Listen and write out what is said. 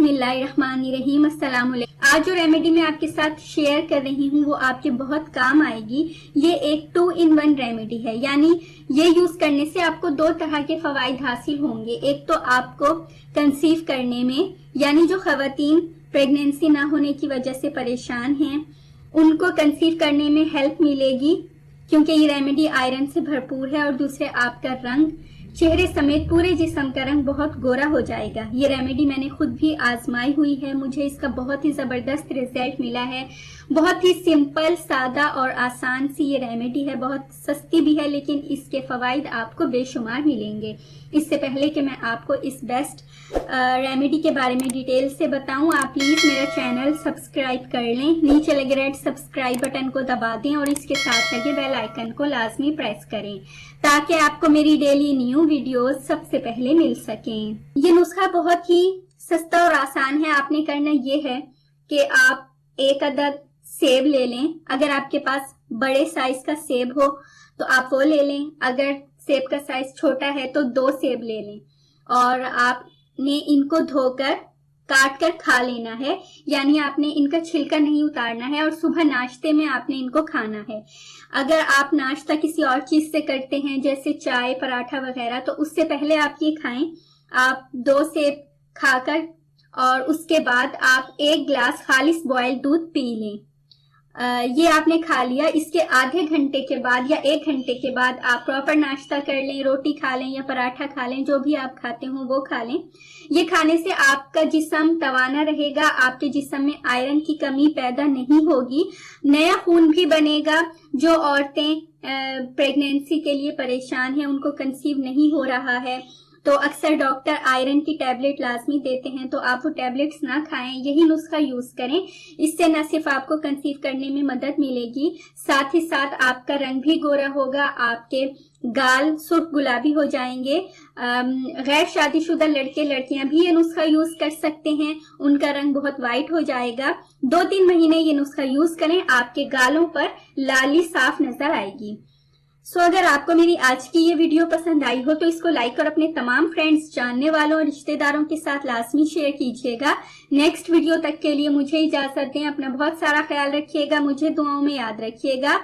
बिस्मिल्लाहिर्रहमानिर्रहीम। अस्सलाम वालेकुम। आज जो रेमेडी मैं आपके साथ शेयर कर रही हूँ वो आपके बहुत काम आएगी। ये एक 2 in 1 रेमेडी है, यानी ये यूज करने से आपको 2 तरह के फवाइद हासिल होंगे। एक तो आपको कंसीव करने में, यानी जो खवातीन प्रेगनेंसी ना होने की वजह से परेशान हैं उनको कंसीव करने में हेल्प मिलेगी, क्योंकि ये रेमेडी आयरन से भरपूर है। और दूसरे, आपका रंग, चेहरे समेत पूरे जिस्म का रंग बहुत गोरा हो जाएगा। ये रेमेडी मैंने खुद भी आजमाई हुई है, मुझे इसका बहुत ही जबरदस्त रिजल्ट मिला है। बहुत ही सिंपल, सादा और आसान सी ये रेमेडी है, बहुत सस्ती भी है, लेकिन इसके फवाइद आपको बेशुमार मिलेंगे। इससे पहले कि मैं आपको इस बेस्ट रेमेडी के बारे में डिटेल से बताऊं, आप प्लीज मेरा चैनल सब्सक्राइब कर लें। नीचे लगे रेड सब्सक्राइब बटन को दबा दें और इसके साथ लगे बेल आइकन को लाजमी प्रेस करें, ताकि आपको मेरी डेली न्यू वीडियोस सबसे पहले मिल सकें। ये नुस्खा बहुत ही सस्ता और आसान है। आपने करना ये है कि आप एक अदद सेब ले लें। अगर आपके पास बड़े साइज का सेब हो तो आप वो ले लें। अगर सेब का साइज छोटा है तो 2 सेब ले लें और आपने इनको धोकर काट कर खा लेना है, यानी आपने इनका छिलका नहीं उतारना है। और सुबह नाश्ते में आपने इनको खाना है। अगर आप नाश्ता किसी और चीज से करते हैं, जैसे चाय, पराठा वगैरह, तो उससे पहले आप ये खाएं। आप 2 सेब खाकर और उसके बाद आप 1 गिलास खालिस बॉइल्ड दूध पी लें। ये आपने खा लिया। इसके आधे घंटे के बाद या 1 घंटे के बाद आप प्रॉपर नाश्ता कर लें, रोटी खा लें या पराठा खा लें, जो भी आप खाते हो वो खा लें। ये खाने से आपका जिस्म तवाना रहेगा, आपके जिस्म में आयरन की कमी पैदा नहीं होगी, नया खून भी बनेगा। जो औरतें प्रेगनेंसी के लिए परेशान हैं, उनको कंसीव नहीं हो रहा है, तो अक्सर डॉक्टर आयरन की टैबलेट लाजमी देते हैं, तो आप वो टैबलेट्स ना खाएं, यही नुस्खा यूज करें। इससे न सिर्फ आपको कंसीव करने में मदद मिलेगी, साथ ही साथ आपका रंग भी गोरा होगा, आपके गाल सुर्ख गुलाबी हो जाएंगे। गैर शादीशुदा लड़के लड़कियां भी ये नुस्खा यूज कर सकते हैं, उनका रंग बहुत वाइट हो जाएगा। 2-3 महीने ये नुस्खा यूज करें, आपके गालों पर लाली साफ नजर आएगी। अगर आपको मेरी आज की ये वीडियो पसंद आई हो तो इसको लाइक और अपने तमाम फ्रेंड्स, जानने वालों और रिश्तेदारों के साथ लाजमी शेयर कीजिएगा। नेक्स्ट वीडियो तक के लिए मुझे इजाजत दें। अपना बहुत सारा ख्याल रखिएगा, मुझे दुआओं में याद रखिएगा।